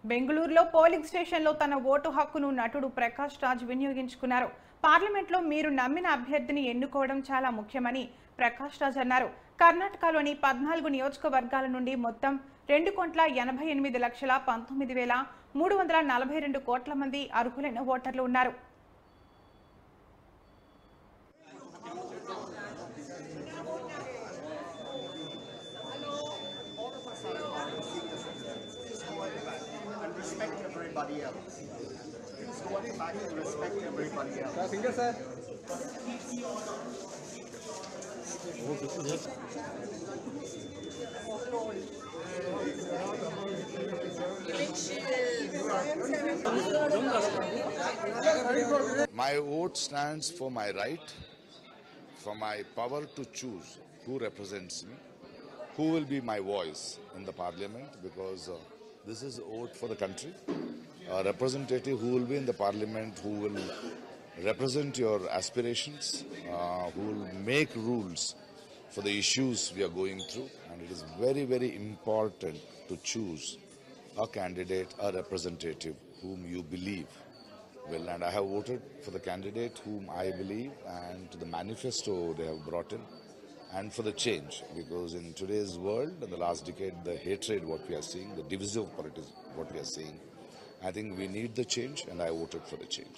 బెంగళూరులో పోలింగ్ స్టేషన్లో తన ఓటు హక్కును నటుడు ప్రకాష్ రాజ్ వినియోగించుకున్నారు. పార్లమెంట్లో మీరు నమ్మిన అభ్యర్థిని ఎన్నుకోవడం చాలా ముఖ్యమని ప్రకాష్ రాజ్ అన్నారు. కర్ణాటకలోని 14 నియోజకవర్గాల నుండి మొత్తం 2,88,19,342 కోట్ల మంది అర్హులైన ఓటర్లు ఉన్నారు. Respect everybody else. It's going back to respect everybody else. Finger, sir. My vote stands for my right, for my power to choose who represents me, who will be my voice in the parliament, because this is a vote for the country. A representative who will be in the parliament, who will represent your aspirations, who will make rules for the issues we are going through. And it is very, very important to choose a candidate, a representative whom you believe will. And I have voted for the candidate whom I believe, and to the manifesto they have brought in, and for the change, because in today's world, in the last decade, the hatred what we are seeing, the divisive politics what we are seeing, I think we need the change, and I voted for the change.